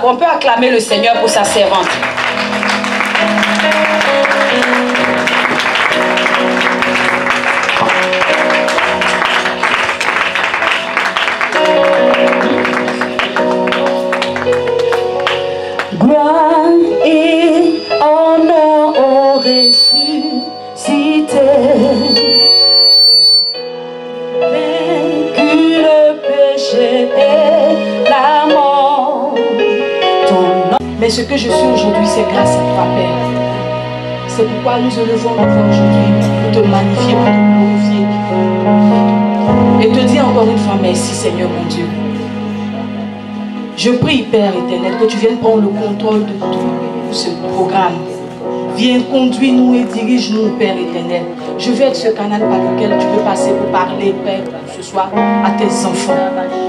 On peut acclamer le Seigneur pour sa servante. Gloire et honneur au ressuscité, vaincu le péché et la mort. Mais ce que je suis aujourd'hui, c'est grâce à toi, Père. C'est pourquoi nous élevons nos voix aujourd'hui pour te magnifier, pour te glorifier. Et te dire encore une fois merci, Seigneur mon Dieu. Je prie, Père éternel, que tu viennes prendre le contrôle de tout ce programme. Viens, conduis-nous et dirige-nous, Père éternel. Je veux être ce canal par lequel tu veux passer pour parler, Père, ce soir, à tes enfants.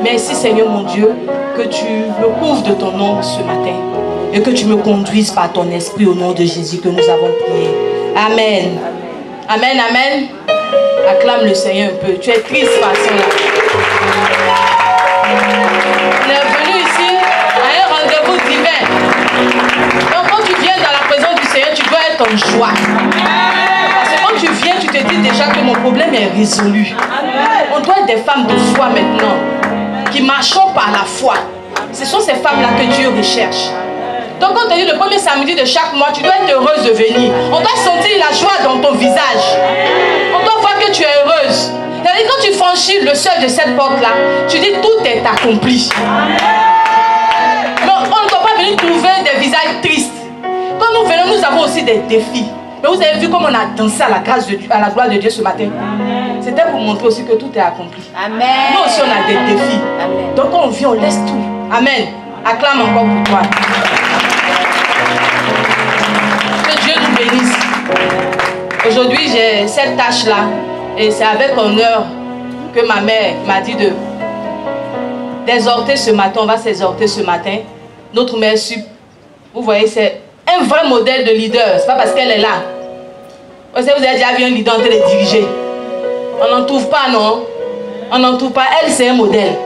Merci, Seigneur mon Dieu, que tu me couvres de ton nom ce matin et que tu me conduises par ton esprit au nom de Jésus que nous avons prié. Amen. Amen, amen. Acclame le Seigneur un peu. Tu es triste, façon là. On est venu ici à un rendez-vous divin. Donc quand tu viens dans la présence du Seigneur, tu dois être en joie. Parce que quand tu viens, tu te dis déjà que mon problème est résolu. On doit être des femmes de foi maintenant, qui marchons par la foi. Ce sont ces femmes-là que Dieu recherche. Donc quand on te dit le premier samedi de chaque mois, tu dois être heureuse de venir. On doit sentir la joie dans ton visage. On doit voir que tu es heureuse. C'est-à-dire quand tu franchis le seuil de cette porte-là, tu dis tout est accompli. Mais on ne doit pas venir trouver des visages tristes. Quand nous venons, nous avons aussi des défis. Mais vous avez vu comme on a dansé à la grâce de Dieu, à la gloire de Dieu ce matin. C'était pour montrer aussi que tout est accompli. Amen. Nous aussi on a des défis. Amen. Donc quand on vient, on laisse tout. Amen. Acclame encore pour toi. Que Dieu nous bénisse. Aujourd'hui, j'ai cette tâche-là. Et c'est avec honneur que ma mère m'a dit d'exhorter ce matin. On va s'exhorter ce matin. Notre mère Sup, vous voyez, c'est un vrai modèle de leader. C'est pas parce qu'elle est là. Vous avez déjà vu un leader en train de diriger. On n'en trouve pas, non? On n'en trouve pas. Elle, c'est un modèle.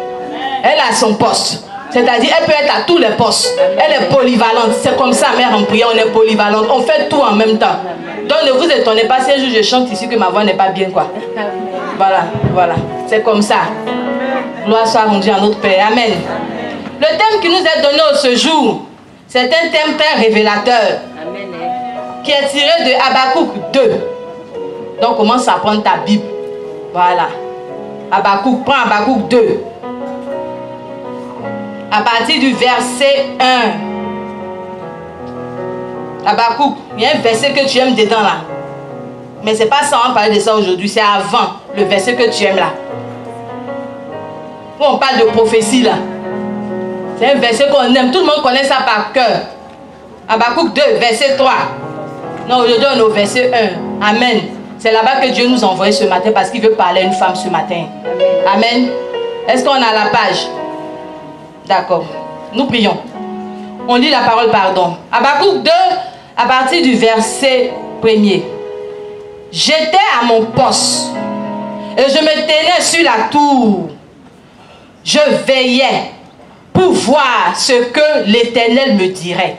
Elle a son poste. C'est-à-dire, elle peut être à tous les postes. Elle est polyvalente. C'est comme ça, mère, en prière, on est polyvalente. On fait tout en même temps. Donc, ne vous étonnez pas si un jour je chante ici que ma voix n'est pas bien, quoi. Voilà, voilà. C'est comme ça. Gloire soit rendue à notre Père. Amen. Le thème qui nous est donné ce jour, c'est un thème très révélateur. Qui est tiré de Habakkuk 2. Donc, commence à prendre ta Bible. Voilà. Habakkuk, prends Habakkuk 2. À partir du verset 1. Habakkuk, il y a un verset que tu aimes dedans là. Mais c'est pas ça, on va parler de ça aujourd'hui. C'est avant le verset que tu aimes là. Où on parle de prophétie là. C'est un verset qu'on aime. Tout le monde connaît ça par cœur. Habakkuk 2, verset 3. Non, aujourd'hui on est au verset 1. Amen. C'est là-bas que Dieu nous a envoyé ce matin parce qu'il veut parler à une femme ce matin. Amen. Est-ce qu'on a la page? D'accord. Nous prions. On lit la parole, pardon. Habakkuk 2, à partir du verset 1er. J'étais à mon poste et je me tenais sur la tour. Je veillais pour voir ce que l'Éternel me dirait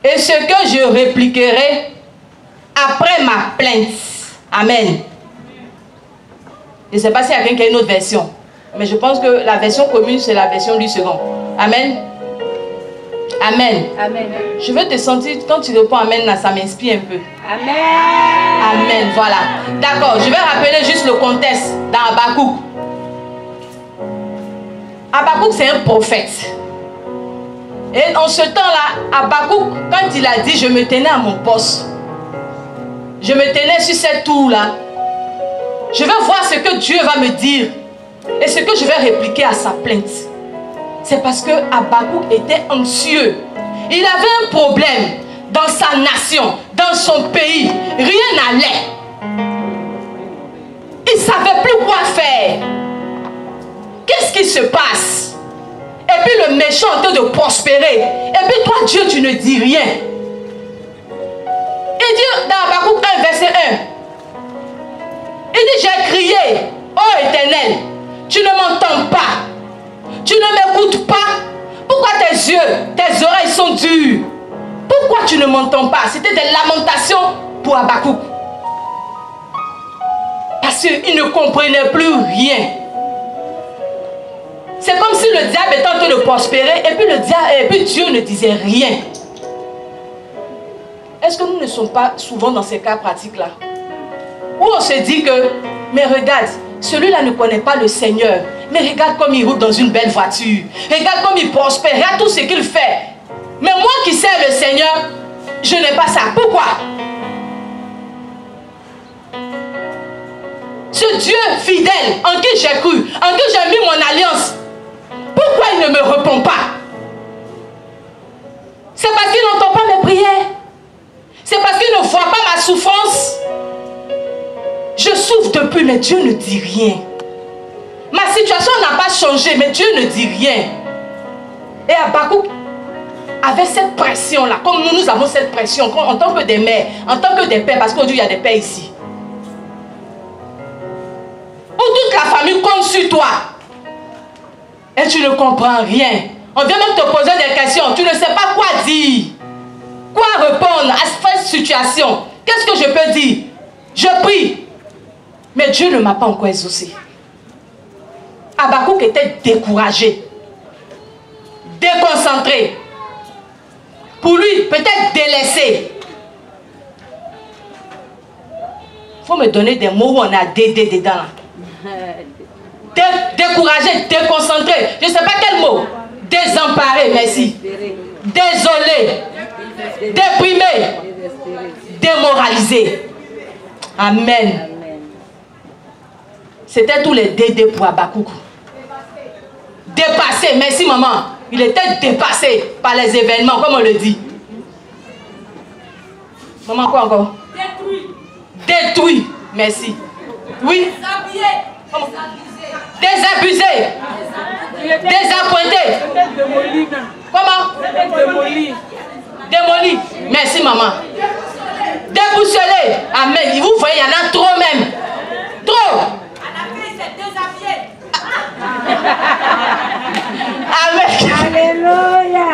et ce que je répliquerai après ma plainte. Amen. Je ne sais pas s'il y a quelqu'un qui a une autre version. Mais je pense que la version commune, c'est la version du second. Amen. Amen. Amen. Je veux te sentir, quand tu réponds Amen, là, ça m'inspire un peu. Amen. Amen, voilà. D'accord, je vais rappeler juste le contexte dans Habakkuk. Habakkuk, c'est un prophète. Et en ce temps-là, Habakkuk, quand il a dit, je me tenais à mon poste. Je me tenais sur cette tour-là. Je vais voir ce que Dieu va me dire. Et ce que je vais répliquer à sa plainte, c'est parce que Habakkuk était anxieux. Il avait un problème dans sa nation, dans son pays. Rien n'allait. Il ne savait plus quoi faire. Qu'est-ce qui se passe? Et puis le méchant est en train de prospérer. Et puis toi, Dieu, tu ne dis rien. Il dit dans Habakkuk 1, verset 1. Il dit, j'ai crié, ô Éternel, tu ne m'entends pas. Tu ne m'écoutes pas. Pourquoi Pourquoi tes yeux, tes oreilles sont dures? Pourquoi tu ne m'entends pas? C'était des lamentations pour Habakkuk. Parce qu'il ne comprenait plus rien. C'est comme si le diable était en train de prospérer et puis Dieu ne disait rien. Est-ce que nous ne sommes pas souvent dans ces cas pratiques-là? Où on se dit que, mais regarde, celui-là ne connaît pas le Seigneur. Mais regarde comme il roule dans une belle voiture. Regarde comme il prospère. Regarde tout ce qu'il fait. Mais moi qui sers le Seigneur, je n'ai pas ça. Pourquoi? Ce Dieu fidèle en qui j'ai cru, en qui j'ai mis mon alliance, pourquoi il ne me répond pas? C'est parce qu'il n'entend pas mes prières. C'est parce qu'il ne voit pas ma souffrance. Je souffre depuis, mais Dieu ne dit rien. Ma situation n'a pas changé, mais Dieu ne dit rien. Et Habakkuk avait cette pression-là, comme nous avons cette pression en tant que des mères, en tant que des pères, parce qu'aujourd'hui il y a des pères ici. Où toute la famille compte sur toi. Et tu ne comprends rien. On vient même te poser des questions. Tu ne sais pas quoi dire. Quoi répondre à cette situation? Qu'est-ce que je peux dire? Je prie. Mais Dieu ne m'a pas encore exaucé. Habakkuk était découragé. Déconcentré. Pour lui, peut-être délaissé. Il faut me donner des mots où on a dédé dedans. Découragé, déconcentré. Je ne sais pas quel mot. Désemparé, merci. Désolé. Déprimé. Démoralisé. Amen. C'était tous les dédés pour Habakkuk. Dépassé, merci maman. Il était dépassé par les événements, comme on le dit. Maman, quoi encore? Détruit. Détruit, merci. Oui. Désabusé. Désappointé. Comment? Démoli. Démoli. Merci maman. Déboussolé. Amen. Vous voyez, il y en a trop même. Trop. Amen. Alléluia.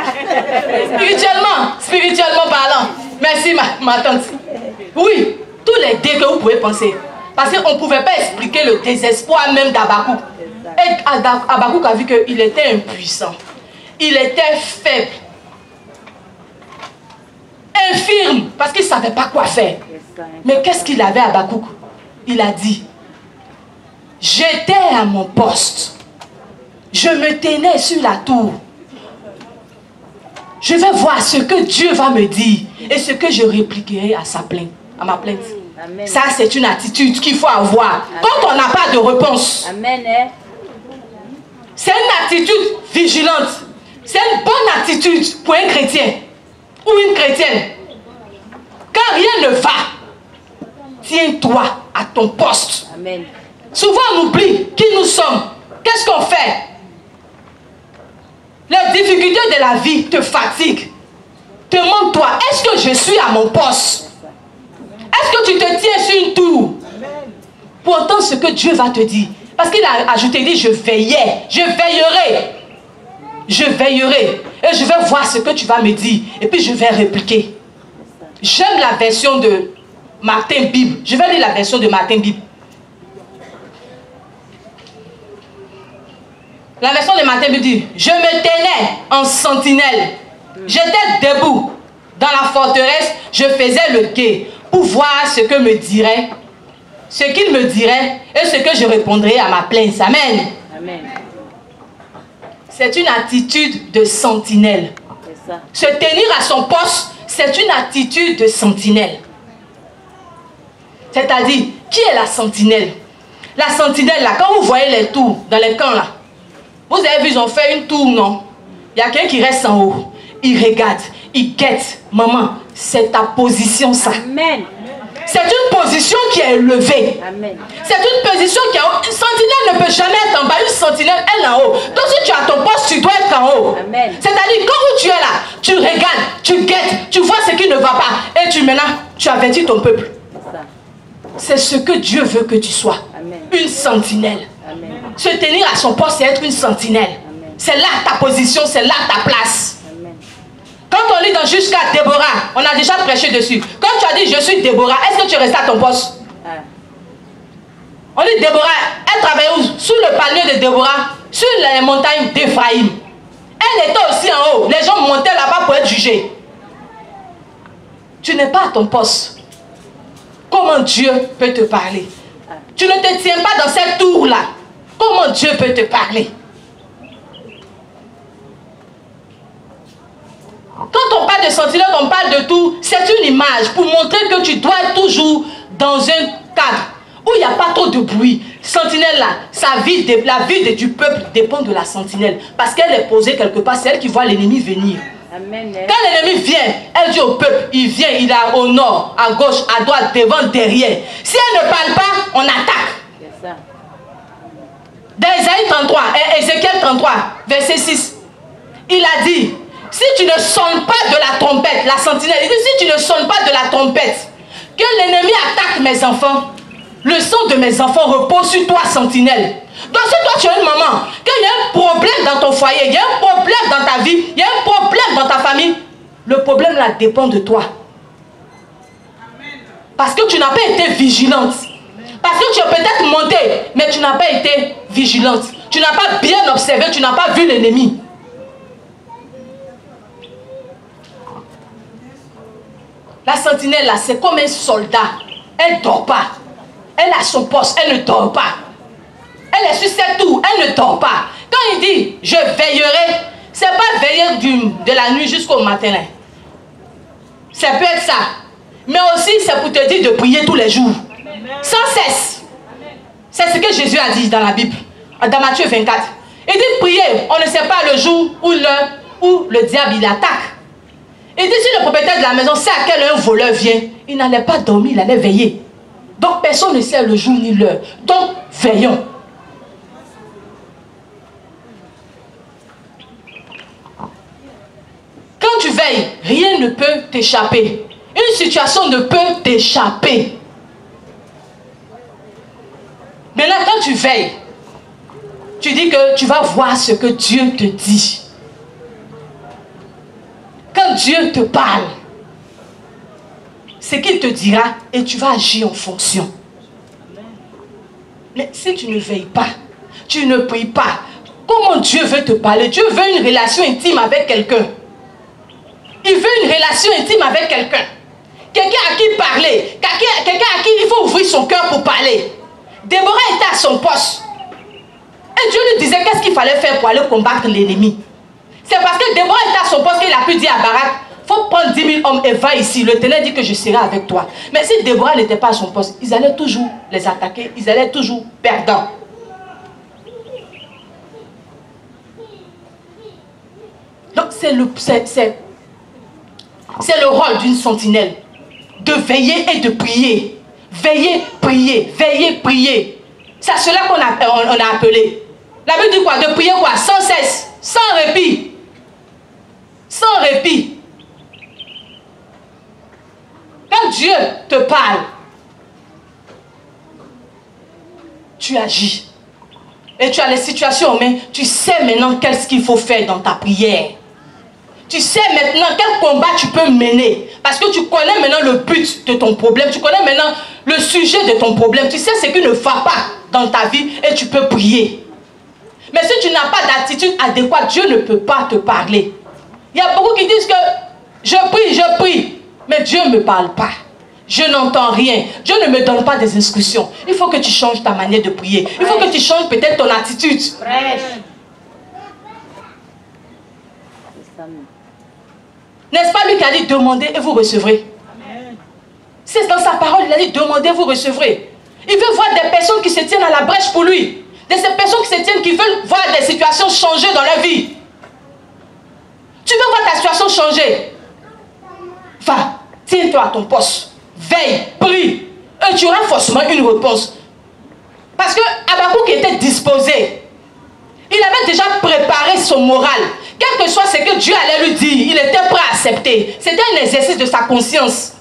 Spirituellement parlant. Merci ma tante. Oui, tous les dés que vous pouvez penser. Parce qu'on ne pouvait pas expliquer le désespoir même d'Habakkuk. Et Habakkuk a vu qu'il était impuissant. Il était faible. Infirme. Parce qu'il ne savait pas quoi faire. Mais qu'est-ce qu'il avait Habakkuk? Il a dit, j'étais à mon poste. Je me tenais sur la tour. Je vais voir ce que Dieu va me dire et ce que je répliquerai à sa plainte, à ma plainte. Amen. Ça, c'est une attitude qu'il faut avoir. Amen. Quand on n'a pas de réponse. Amen. C'est une attitude vigilante. C'est une bonne attitude pour un chrétien ou une chrétienne. Quand rien ne va, tiens-toi à ton poste. Amen. Souvent, on oublie qui nous sommes. Qu'est-ce qu'on fait? Les difficultés de la vie te fatiguent. Demande-toi, est-ce que je suis à mon poste? Est-ce que tu te tiens sur une tour? Pour entendre ce que Dieu va te dire. Parce qu'il a ajouté, il dit, je veillais, je veillerai. Je veillerai. Et je vais voir ce que tu vas me dire. Et puis je vais répliquer. J'aime la version de Martin Bible. Je vais lire la version de Martin Bible. La version de Martin Bible dit, je me tenais en sentinelle. J'étais debout dans la forteresse. Je faisais le guet pour voir ce que me dirait, ce qu'il me dirait et ce que je répondrais à ma plainte. Amen. Amen. C'est une attitude de sentinelle. Ça. Se tenir à son poste, c'est une attitude de sentinelle. C'est-à-dire, qui est la sentinelle? La sentinelle, là, quand vous voyez les tours dans les camps, là, vous avez vu, ils ont fait une tour, non? Il y a quelqu'un qui reste en haut. Il regarde, il guette. Maman, c'est ta position, ça. Amen. C'est une position qui est élevée. C'est une position qui est en haut. Une sentinelle ne peut jamais être en bas. Une sentinelle, elle est en haut. Donc si tu as ton poste, tu dois être en haut. C'est-à-dire, quand tu es là, tu regardes, tu guettes, tu vois ce qui ne va pas. Et maintenant, tu avertis ton peuple. C'est ce que Dieu veut que tu sois. Amen. Une sentinelle. Amen. Se tenir à son poste, c'est être une sentinelle. Amen. c'est là ta position, c'est là ta place. Amen. Quand on lit dans Juge 4, Déborah, on a déjà prêché dessus. Quand tu as dit je suis Déborah, est-ce que tu es resté à ton poste? On dit Déborah, elle travaillait où? Sous le palmier de Déborah, sur les montagnes d'Éphraïm. Elle était aussi en haut. Les gens montaient là-bas pour être jugés. Tu n'es pas à ton poste. Comment Dieu peut te parler? Tu ne te tiens pas dans cette tour-là. Comment Dieu peut te parler? Quand on parle de sentinelle, on parle de tout. C'est une image pour montrer que tu dois être toujours dans un cadre où il n'y a pas trop de bruit. Sentinelle là, la vie du peuple dépend de la sentinelle. Parce qu'elle est posée quelque part, c'est elle qui voit l'ennemi venir. Amen. Quand l'ennemi vient, elle dit au peuple, il vient, il est au nord, à gauche, à droite, devant, derrière. Si elle ne parle pas, on attaque. Dans Isaïe 33, Ézéchiel 33, verset 6, il a dit, si tu ne sonnes pas de la trompette, la sentinelle, il dit, si tu ne sonnes pas de la trompette, que l'ennemi attaque mes enfants, le sang de mes enfants repose sur toi, sentinelle. Donc si toi tu es une maman, qu'il y a un problème dans ton foyer, il y a un problème dans ta vie, il y a un problème dans ta famille, le problème là dépend de toi. Parce que tu n'as pas été vigilante. Parce que tu as peut-être monté, mais tu n'as pas été vigilante. Tu n'as pas bien observé, tu n'as pas vu l'ennemi. La sentinelle là, c'est comme un soldat. Elle ne dort pas. Elle a son poste, elle ne dort pas. Elle est sur cette tour, elle ne dort pas. Quand il dit, je veillerai, c'est pas veiller de la nuit jusqu'au matin. Ça peut être ça. Mais aussi, c'est pour te dire de prier tous les jours. Sans cesse. C'est ce que Jésus a dit dans la Bible. Dans Matthieu 24. Il dit, priez, on ne sait pas le jour où le diable il attaque. Il dit, si le propriétaire de la maison sait à quelle heure un voleur vient, il n'allait pas dormir, il allait veiller. Donc personne ne sait le jour ni l'heure. Donc veillons. Quand tu veilles, rien ne peut t'échapper. Une situation ne peut t'échapper. Maintenant, quand tu veilles, tu dis que tu vas voir ce que Dieu te dit. Quand Dieu te parle, c'est qu'il te dira et tu vas agir en fonction. Mais si tu ne veilles pas, tu ne pries pas, comment Dieu veut te parler? Dieu veut une relation intime avec quelqu'un. Il veut une relation intime avec quelqu'un. Quelqu'un à qui parler. Quelqu'un à qui il faut ouvrir son cœur pour parler. Déborah était à son poste. Et Dieu lui disait qu'est-ce qu'il fallait faire pour aller combattre l'ennemi. C'est parce que Déborah était à son poste qu'il a pu dire à Barak, il faut prendre 10 000 hommes et va ici. L'Éternel dit que je serai avec toi. Mais si Déborah n'était pas à son poste, ils allaient toujours les attaquer. Ils allaient toujours perdants. Donc c'est le rôle d'une sentinelle. De veiller et de prier. Veiller, prier. Veiller, prier. C'est à cela qu'on a appelé. La Bible dit quoi? De prier quoi? Sans cesse. Sans répit. Sans répit. Quand Dieu te parle, tu agis. Et tu as les situations en main. Tu sais maintenant qu'est-ce qu'il faut faire dans ta prière. Tu sais maintenant quel combat tu peux mener. Parce que tu connais maintenant le but de ton problème. Tu connais maintenant le sujet de ton problème. Tu sais ce qui ne va pas dans ta vie et tu peux prier. Mais si tu n'as pas d'attitude adéquate, Dieu ne peut pas te parler. Il y a beaucoup qui disent que je prie, mais Dieu ne me parle pas. Je n'entends rien. Dieu ne me donne pas des instructions. Il faut que tu changes ta manière de prier. Il faut que tu changes peut-être ton attitude. N'est-ce pas lui qui a dit demandez et vous recevrez? C'est dans sa parole, il a dit demandez, vous recevrez. Il veut voir des personnes qui se tiennent à la brèche pour lui. Ces personnes qui se tiennent, qui veulent voir des situations changer dans leur vie. Tu veux voir ta situation changer? Va, tiens-toi à ton poste. Veille, prie. Et tu auras forcément une réponse. Parce que Habakkuk était disposé. Il avait déjà préparé son moral. Quel que soit ce que Dieu allait lui dire, il était prêt à accepter. C'était un exercice de sa conscience.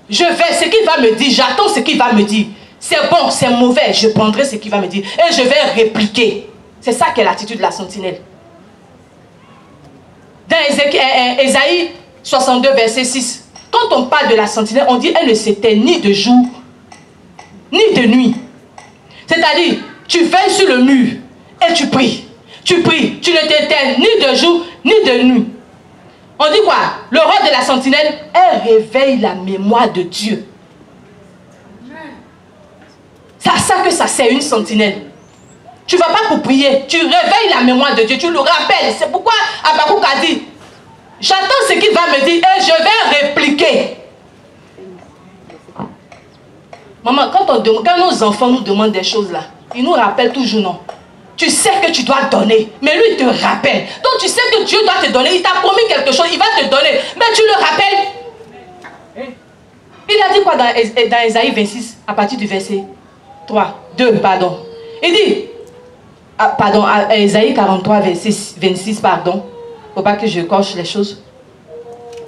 Je vais, ce qu'il va me dire, j'attends ce qu'il va me dire. C'est bon, c'est mauvais, je prendrai ce qu'il va me dire. Et je vais répliquer. C'est ça qui est l'attitude de la sentinelle. Dans Ésaïe 62, verset 6, quand on parle de la sentinelle, on dit elle ne s'éteint ni de jour, ni de nuit. C'est-à-dire, tu veilles sur le mur et tu pries. Tu pries, tu ne t'éteins ni de jour, ni de nuit. On dit quoi? Le rôle de la sentinelle, elle réveille la mémoire de Dieu. C'est à ça que ça sert une sentinelle. Tu ne vas pas pour prier, tu réveilles la mémoire de Dieu, tu le rappelles. C'est pourquoi Habakkuk a dit, j'attends ce qu'il va me dire et je vais répliquer. Maman, quand nos enfants nous demandent des choses là, ils nous rappellent toujours non. Tu sais que tu dois donner, mais lui il te rappelle. Donc tu sais que Dieu doit te donner, il t'a promis quelque chose, il va te donner, mais tu le rappelles. Il a dit quoi dans Ésaïe 26, à partir du verset 2, pardon. Il dit, pardon, à Ésaïe 43, verset 26, pardon. Il ne faut pas que je coche les choses.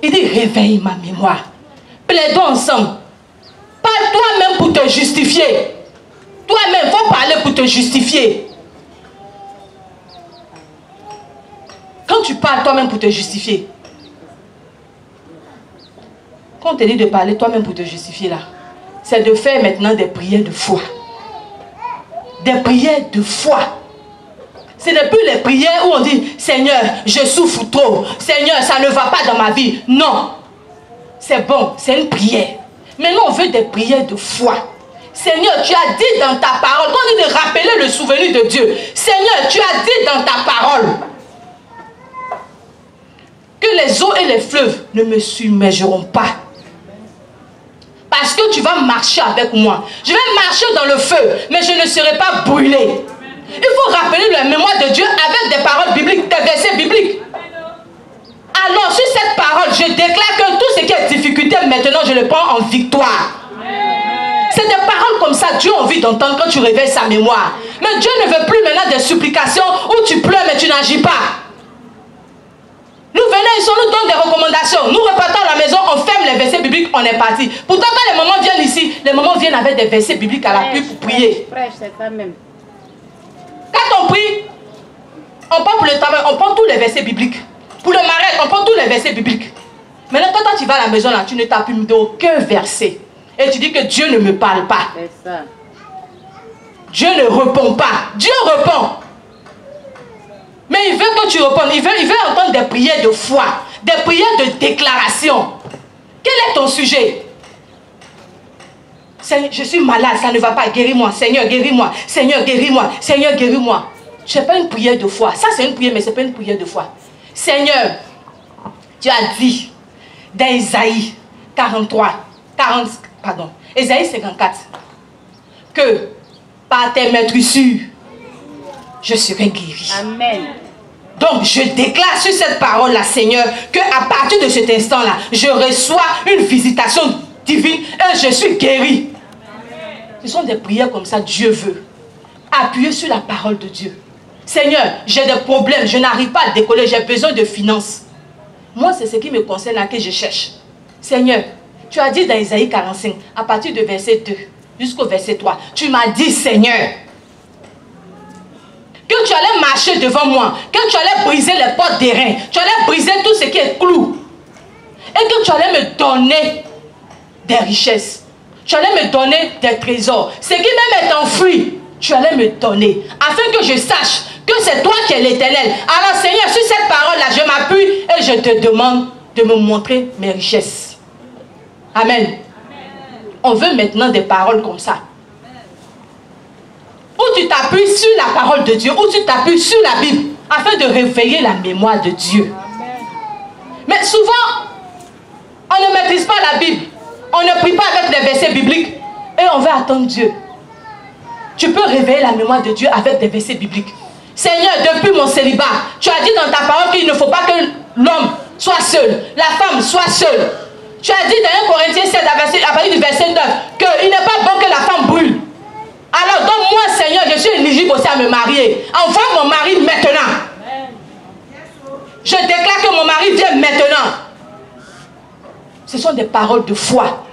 Il dit, réveille ma mémoire. Plaidons ensemble. Parle toi-même pour te justifier. Toi-même, il faut parler pour te justifier. Quand tu parles toi-même pour te justifier, quand on te dit de parler toi-même pour te justifier là, c'est de faire maintenant des prières de foi. Des prières de foi. Ce n'est plus les prières où on dit, Seigneur, je souffre trop. Seigneur, ça ne va pas dans ma vie. Non. C'est bon, c'est une prière. Maintenant, on veut des prières de foi. Seigneur, tu as dit dans ta parole, quand on dit de rappeler le souvenir de Dieu, Seigneur, tu as dit dans ta parole que les eaux et les fleuves ne me submergeront pas. Parce que tu vas marcher avec moi. Je vais marcher dans le feu, mais je ne serai pas brûlé. Il faut rappeler la mémoire de Dieu avec des paroles bibliques, des versets bibliques. Alors, sur cette parole, je déclare que tout ce qui est difficulté, maintenant, je le prends en victoire. C'est des paroles comme ça, Dieu a envie d'entendre quand tu réveilles sa mémoire. Mais Dieu ne veut plus maintenant des supplications où tu pleures mais tu n'agis pas. Nous venons ici, on nous donne des recommandations. Nous repartons à la maison, on ferme les versets bibliques, on est parti. Pourtant, quand les mamans viennent ici, les mamans viennent avec des versets bibliques à l'appui pour prier. C'est ça même. Quand on prie, on prend pour le travail, on prend tous les versets bibliques. Pour le mariage, on prend tous les versets bibliques. Maintenant, quand tu vas à la maison, là, tu ne t'appuies d'aucun verset. Et tu dis que Dieu ne me parle pas. C'est ça. Dieu ne répond pas. Dieu répond. Mais il veut que tu répondes. Il veut entendre des prières de foi. Des prières de déclaration. Quel est ton sujet? Seigneur, je suis malade, ça ne va pas. Guéris-moi. Seigneur, guéris-moi. Seigneur, guéris-moi. Seigneur, guéris-moi. Ce n'est pas une prière de foi. Ça, c'est une prière, mais ce n'est pas une prière de foi. Seigneur, tu as dit dans Ésaïe 54, que par tes maîtrissures, je serai guéri. Amen. Donc, je déclare sur cette parole-là, Seigneur, qu'à partir de cet instant-là, je reçois une visitation divine et je suis guéri. Ce sont des prières comme ça, Dieu veut. Appuyer sur la parole de Dieu. Seigneur, j'ai des problèmes, je n'arrive pas à décoller, j'ai besoin de finances. Moi, c'est ce qui me concerne à que je cherche. Seigneur, tu as dit dans Ésaïe 45, à partir de verset 2 jusqu'au verset 3, tu m'as dit, Seigneur, que tu allais marcher devant moi, que tu allais briser les portes des reins, tu allais briser tout ce qui est clou, et que tu allais me donner des richesses, tu allais me donner des trésors, ce qui même est enfoui, tu allais me donner, afin que je sache que c'est toi qui es l'Éternel. Alors Seigneur, sur cette parole-là, je m'appuie et je te demande de me montrer mes richesses. Amen. On veut maintenant des paroles comme ça. Où tu t'appuies sur la parole de Dieu, où tu t'appuies sur la Bible, afin de réveiller la mémoire de Dieu. Mais souvent, on ne maîtrise pas la Bible. On ne prie pas avec des versets bibliques. Et on veut attendre Dieu. Tu peux réveiller la mémoire de Dieu avec des versets bibliques. Seigneur, depuis mon célibat, tu as dit dans ta parole qu'il ne faut pas que l'homme soit seul, la femme soit seule. Tu as dit dans 1 Corinthiens 7, à partir du verset 9, qu'il n'est pas bon que la femme brûle. Alors, donc moi, Seigneur, je suis éligible aussi à me marier. Envoie mon mari maintenant. Je déclare que mon mari vient maintenant. Ce sont des paroles de foi.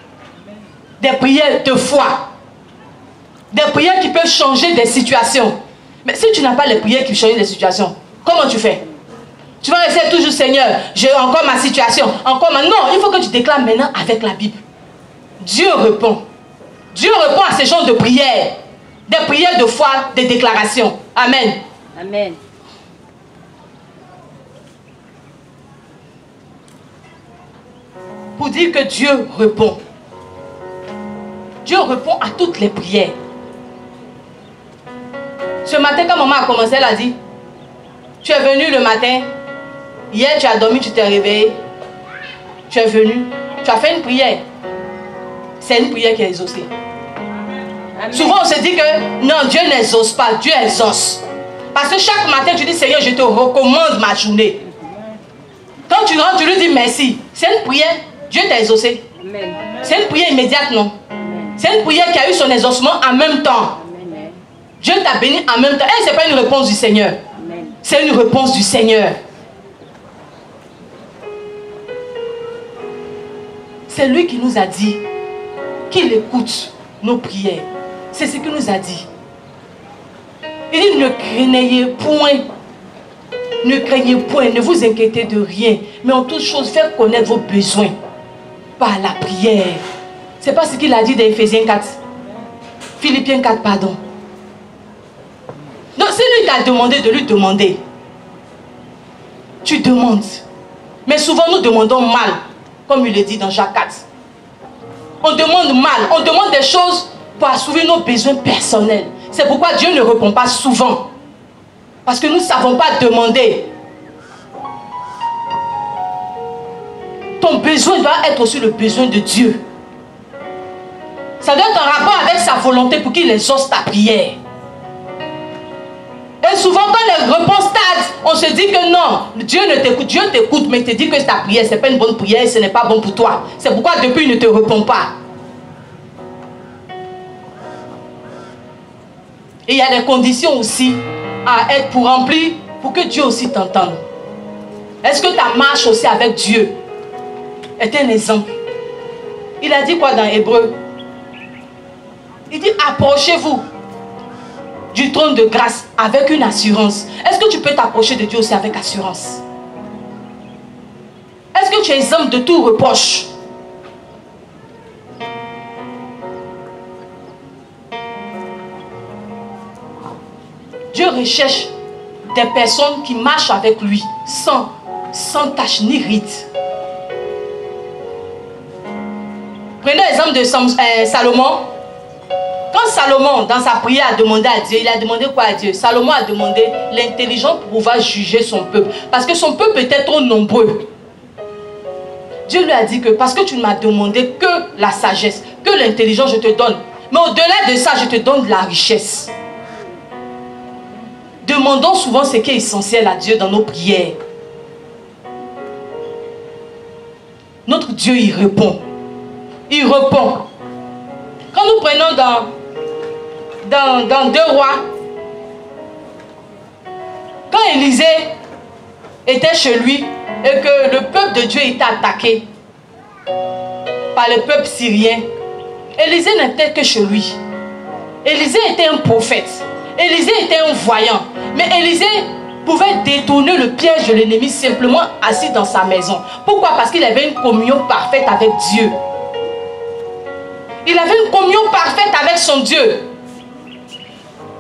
Des prières de foi. Des prières qui peuvent changer des situations. Mais si tu n'as pas les prières qui changent les situations, comment tu fais? Tu vas rester toujours, Seigneur, j'ai encore ma situation, encore ma... Non, il faut que tu déclares maintenant avec la Bible. Dieu répond. Dieu répond à ces genres de prières. Des prières de foi, des déclarations. Amen. Amen. Pour dire que Dieu répond. Dieu répond à toutes les prières. Ce matin, quand maman a commencé, elle a dit, tu es venu le matin, hier tu as dormi, tu t'es réveillé, tu es venu, tu as fait une prière. C'est une prière qui est exaucée. Amen. Souvent on se dit que non, Dieu n'exauce pas, Dieu exauce. Parce que chaque matin tu dis, Seigneur, je te recommande ma journée. Quand tu rentres, tu lui dis merci. C'est une prière, Dieu t'a exaucé. C'est une prière immédiate, non? C'est une prière qui a eu son exaucement en même temps. Amen. Dieu t'a béni en même temps. Et ce n'est pas une réponse du Seigneur. C'est une réponse du Seigneur. C'est lui qui nous a dit qu'il écoute nos prières. C'est ce qu'il nous a dit. Il dit, ne craignez point. Ne craignez point, ne vous inquiétez de rien. Mais en toute chose, faites connaître vos besoins par la prière. C'est pas ce qu'il a dit dans Ephésiens 4. Philippiens 4, pardon. Donc, c'est lui qui a demandé de lui demander. Tu demandes. Mais souvent, nous demandons mal, comme il le dit dans Jacques 4. On demande mal, on demande des choses pour assouvir nos besoins personnels. C'est pourquoi Dieu ne répond pas souvent. Parce que nous ne savons pas demander. Ton besoin doit être aussi le besoin de Dieu. Ça doit être en rapport avec sa volonté pour qu'il exauce ta prière. Et souvent quand les réponses tardent, on se dit que non, Dieu ne t'écoute. Dieu t'écoute, mais il te dit que ta prière, ce n'est pas une bonne prière, ce n'est pas bon pour toi. C'est pourquoi depuis il ne te répond pas. Et il y a des conditions aussi à être pour remplir, pour que Dieu aussi t'entende. Est-ce que ta marche aussi avec Dieu est un exemple? Il a dit quoi dans Hébreu? Il dit, approchez-vous du trône de grâce avec une assurance. Est-ce que tu peux t'approcher de Dieu aussi avec assurance? Est-ce que tu es exempt de tout reproche? Dieu recherche des personnes qui marchent avec lui sans tache ni ride. Prenons l'exemple de Salomon. Quand Salomon, dans sa prière, a demandé à Dieu, il a demandé quoi à Dieu? Salomon a demandé l'intelligence pour pouvoir juger son peuple. Parce que son peuple était trop nombreux. Dieu lui a dit que parce que tu ne m'as demandé que la sagesse, que l'intelligence, je te donne. Mais au-delà de ça, je te donne de la richesse. Demandons souvent ce qui est essentiel à Dieu dans nos prières. Notre Dieu, il répond. Il répond. Quand nous prenons dans 2 Rois, quand Élisée était chez lui et que le peuple de Dieu était attaqué par le peuple syrien, Élisée n'était que chez lui. Élisée était un prophète. Élisée était un voyant. Mais Élisée pouvait détourner le piège de l'ennemi simplement assis dans sa maison. Pourquoi? Parce qu'il avait une communion parfaite avec Dieu. Il avait une communion parfaite avec son Dieu.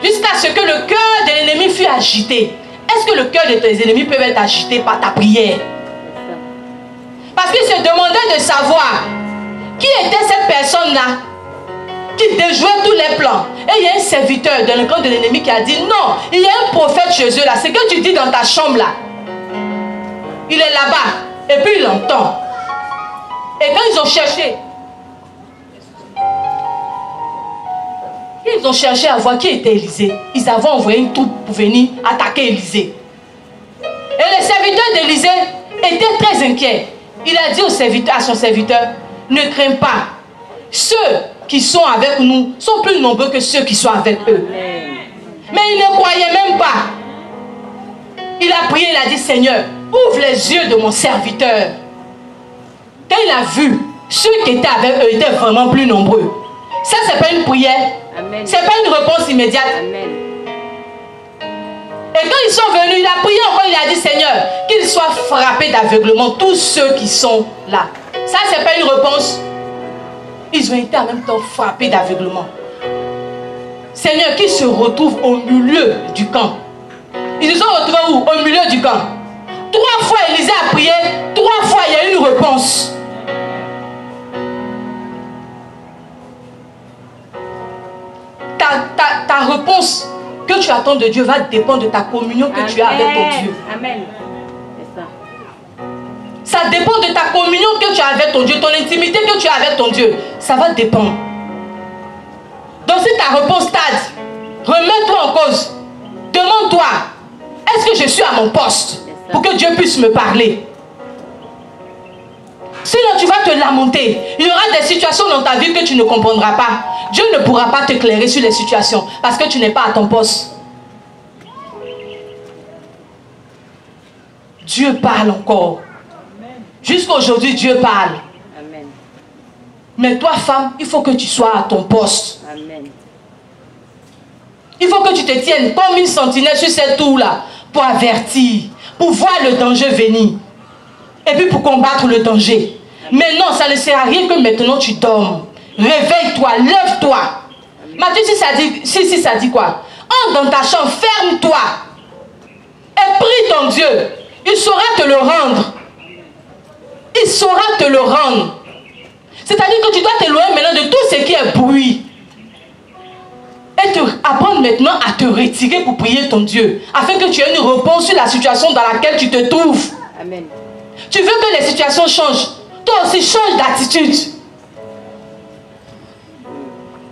Jusqu'à ce que le cœur de l'ennemi fût agité. Est-ce que le cœur de tes ennemis peut être agité par ta prière? Parce qu'il se demandait de savoir qui était cette personne-là qui déjouait tous les plans. Et il y a un serviteur dans le camp de l'ennemi qui a dit non, il y a un prophète chez eux là. Ce que tu dis dans ta chambre là, il est là-bas. Et puis il entend. Et quand ils ont cherché, à voir qui était Élisée, ils avaient envoyé une troupe pour venir attaquer Élisée. Et le serviteur d'Élisée était très inquiet. Il a dit à son serviteur, ne crains pas. Ceux qui sont avec nous sont plus nombreux que ceux qui sont avec eux. Mais il ne croyait même pas. Il a prié, il a dit, Seigneur, ouvre les yeux de mon serviteur. Quand il a vu, ceux qui étaient avec eux étaient vraiment plus nombreux. Ça, ce n'est pas une prière. Ce n'est pas une réponse immédiate. Et quand ils sont venus, il a prié encore, il a dit, Seigneur, qu'ils soient frappés d'aveuglement, tous ceux qui sont là. Ça, c'est pas une réponse. Ils ont été en même temps frappés d'aveuglement. Seigneur, qu'ils se retrouvent au milieu du camp. Ils se sont retrouvés où? Au milieu du camp. 3 fois Élisée a prié, 3 fois il y a eu une réponse. Ta réponse que tu attends de Dieu va dépendre de ta communion que tu as avec ton Dieu. Amen. Ça dépend de ta communion que tu as avec ton Dieu, ton intimité que tu as avec ton Dieu. Ça va dépendre. Donc si ta réponse tarde, remets-toi en cause. Demande-toi, est-ce que je suis à mon poste pour que Dieu puisse me parler? Sinon tu vas te lamenter. Il y aura des situations dans ta vie que tu ne comprendras pas. Dieu ne pourra pas t'éclairer sur les situations parce que tu n'es pas à ton poste. Dieu parle encore. Jusqu'à aujourd'hui, Dieu parle. Amen. Mais toi, femme, il faut que tu sois à ton poste. Amen. Il faut que tu te tiennes comme une sentinelle sur cette tour-là pour avertir, pour voir le danger venir. Et puis pour combattre le danger. Mais non, ça ne sert à rien que maintenant tu dormes. Réveille-toi, lève-toi. Matthieu, si ça dit quoi? Entre dans ta chambre, ferme-toi. Et prie ton Dieu. Il saura te le rendre. Il saura te le rendre. C'est-à-dire que tu dois t'éloigner maintenant de tout ce qui est bruit. Et apprendre maintenant à te retirer pour prier ton Dieu. Afin que tu aies une réponse sur la situation dans laquelle tu te trouves. Amen. Tu veux que les situations changent. Toi aussi, change d'attitude.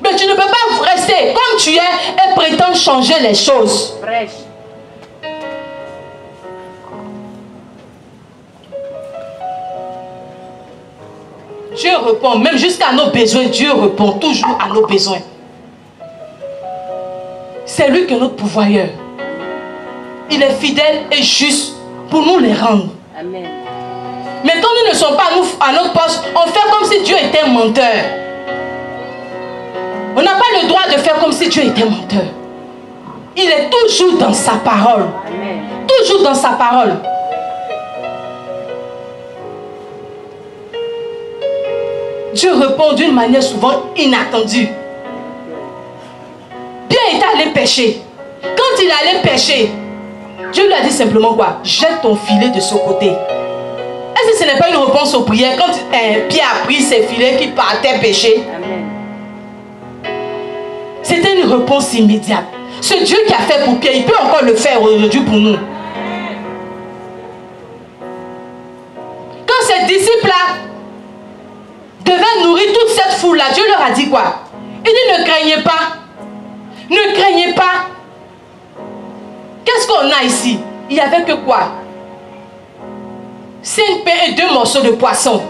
Mais tu ne peux pas rester comme tu es et prétendre changer les choses. Fraîche. Dieu répond, même jusqu'à nos besoins, Dieu répond toujours à nos besoins. C'est lui qui est notre pourvoyeur. Il est fidèle et juste pour nous les rendre. Amen. Mais quand nous ne sommes pas à notre poste, on fait comme si Dieu était un menteur. On n'a pas le droit de faire comme si Dieu était un menteur. Il est toujours dans sa parole. Amen. Toujours dans sa parole. Dieu répond d'une manière souvent inattendue. Pierre était allé pêcher. Quand il allait pêcher, Dieu lui a dit simplement quoi? Jette ton filet de ce côté. Est-ce que ce n'est pas une réponse aux prières quand Pierre a pris ses filets qui partaient pêcher? Amen. C'était une réponse immédiate. Ce Dieu qui a fait pour Pierre, il peut encore le faire aujourd'hui pour nous. Quand ces disciples-là devaient nourrir toute cette foule-là, Dieu leur a dit quoi? Il dit ne craignez pas. Ne craignez pas. Qu'est-ce qu'on a ici? Il n'y avait que quoi? 5 pains et 2 morceaux de poisson.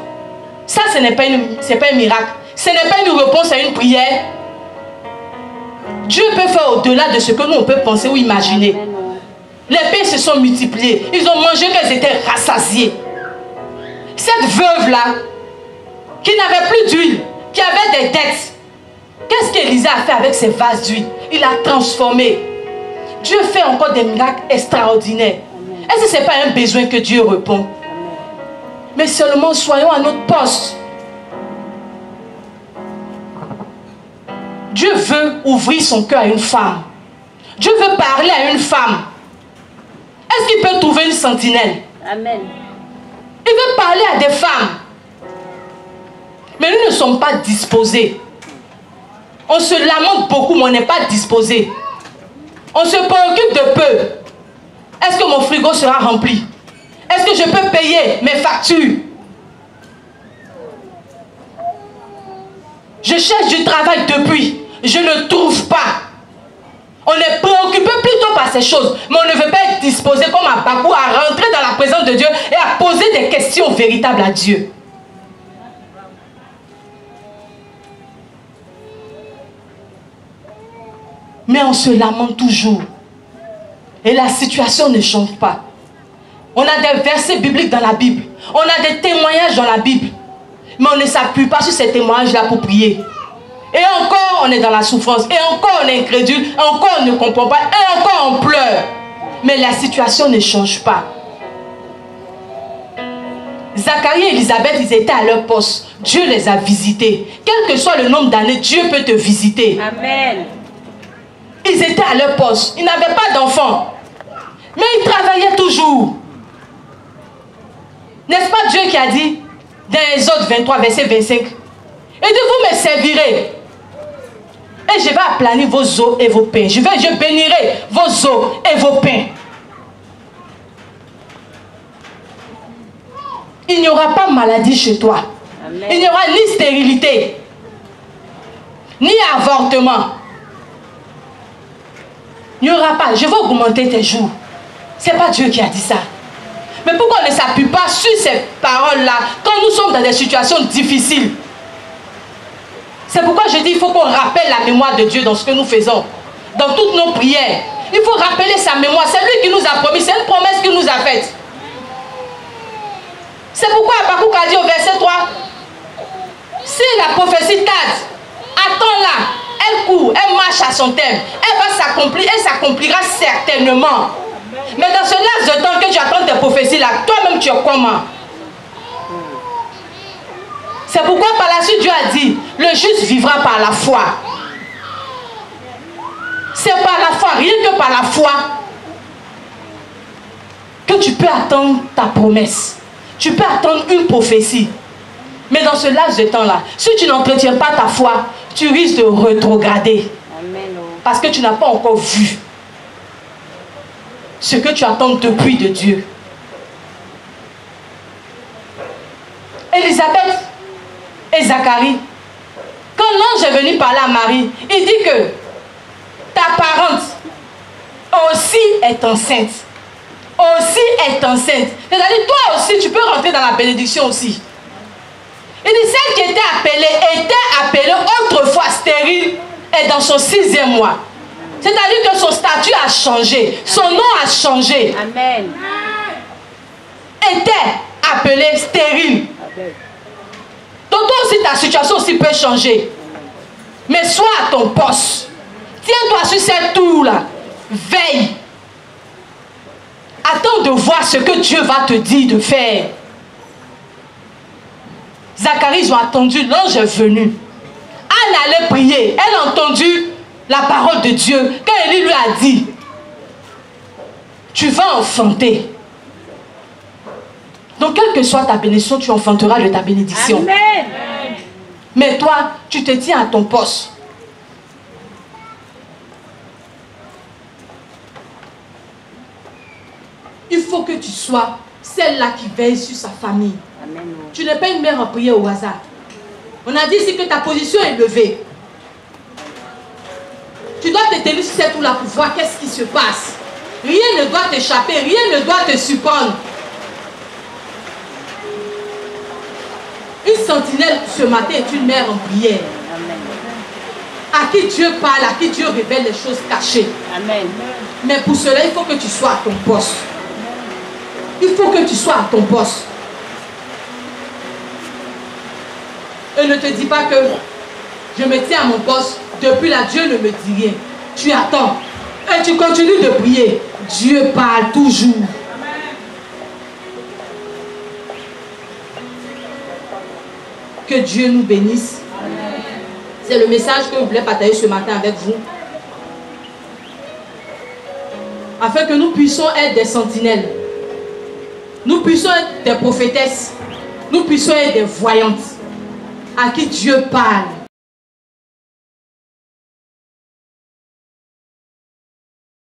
Ça, ce n'est pas un miracle. Ce n'est pas une réponse à une prière. Dieu peut faire au-delà de ce que nous on peut penser ou imaginer. Les pains se sont multipliés. Ils ont mangé qu'elles étaient rassasiées. Cette veuve-là, qui n'avait plus d'huile, qui avait des dettes, qu'est-ce qu'Élisée a fait avec ses vases d'huile? Il a transformé. Dieu fait encore des miracles extraordinaires. Est-ce que ce n'est pas un besoin que Dieu répond? Mais seulement soyons à notre poste. Dieu veut ouvrir son cœur à une femme. Dieu veut parler à une femme. Est-ce qu'il peut trouver une sentinelle? Amen. Il veut parler à des femmes. Mais nous ne sommes pas disposés. On se lamente beaucoup, mais on n'est pas disposés. On se préoccupe de peu. Est-ce que mon frigo sera rempli? Est-ce que je peux payer mes factures? Je cherche du travail depuis. Je ne trouve pas. On est préoccupé plutôt par ces choses. Mais on ne veut pas être disposé comme Habakkuk à rentrer dans la présence de Dieu et à poser des questions véritables à Dieu. Mais on se lamente toujours. Et la situation ne change pas. On a des versets bibliques dans la Bible. On a des témoignages dans la Bible. Mais on ne s'appuie pas sur ces témoignages-là pour prier. Et encore, on est dans la souffrance. Et encore, on est incrédule. Encore, on ne comprend pas. Et encore, on pleure. Mais la situation ne change pas. Zacharie et Élisabeth, ils étaient à leur poste. Dieu les a visités. Quel que soit le nombre d'années, Dieu peut te visiter. Amen. Ils étaient à leur poste. Ils n'avaient pas d'enfants. Mais ils travaillaient toujours. N'est-ce pas Dieu qui a dit dans Exode 23, verset 25, et de vous me servirez. Et je vais aplanir vos eaux et vos pains. Je bénirai vos eaux et vos pains. Il n'y aura pas maladie chez toi. Amen. Il n'y aura ni stérilité, ni avortement. Il n'y aura pas. Je vais augmenter tes jours. Ce n'est pas Dieu qui a dit ça. Mais pourquoi on ne s'appuie pas sur ces paroles-là quand nous sommes dans des situations difficiles? C'est pourquoi je dis qu'il faut qu'on rappelle la mémoire de Dieu dans ce que nous faisons. Dans toutes nos prières. Il faut rappeler sa mémoire. C'est lui qui nous a promis. C'est une promesse qu'il nous a faite. C'est pourquoi Habakkuk a dit au verset 3, si la prophétie tarde, attends-la, elle court, elle marche à son terme, elle va s'accomplir, elle s'accomplira certainement. Mais dans ce laps de temps que tu attends tes prophéties-là, toi-même tu es comment? C'est pourquoi par la suite Dieu a dit, le juste vivra par la foi. C'est par la foi, rien que par la foi, que tu peux attendre ta promesse. Tu peux attendre une prophétie. Mais dans ce laps de temps-là, si tu n'entretiens pas ta foi, tu risques de rétrograder. Amen. Parce que tu n'as pas encore vu ce que tu attends depuis de Dieu. Élisabeth et Zacharie, quand l'ange est venu parler à Marie, il dit que ta parente aussi est enceinte. Aussi est enceinte. C'est-à-dire, toi aussi, tu peux rentrer dans la bénédiction aussi. Il dit, celle qui était appelée autrefois stérile, est dans son 6e mois. C'est-à-dire que son statut a changé. Son nom a changé. Amen. Était appelée stérile. Donc toi aussi, ta situation aussi peut changer. Mais sois à ton poste. Tiens-toi sur cette tour-là. Veille. Attends de voir ce que Dieu va te dire de faire. Zacharie, ils ont attendu, l'ange est venu. Anne allait prier. Elle a entendu la parole de Dieu. Quand Élie lui a dit, tu vas enfanter. Donc, quelle que soit ta bénédiction, tu enfanteras de ta bénédiction. Amen. Mais toi, tu te tiens à ton poste. Il faut que tu sois celle-là qui veille sur sa famille. Amen. Tu n'es pas une mère en prière au hasard. On a dit ici que ta position est levée. Tu dois te tenir sur cette tour-là pour voir qu'est-ce qui se passe. Rien ne doit t'échapper, rien ne doit te surprendre. Une sentinelle ce matin est une mère en prière. Amen. À qui Dieu parle, à qui Dieu révèle les choses cachées. Amen. Mais pour cela, il faut que tu sois à ton poste. Il faut que tu sois à ton poste. Et ne te dis pas que je me tiens à mon poste, depuis là, Dieu ne me dit rien. Tu attends. Et tu continues de prier. Dieu parle toujours. Que Dieu nous bénisse. C'est le message que je voulais partager ce matin avec vous. Afin que nous puissions être des sentinelles. Nous puissions être des prophétesses. Nous puissions être des voyantes. À qui Dieu parle.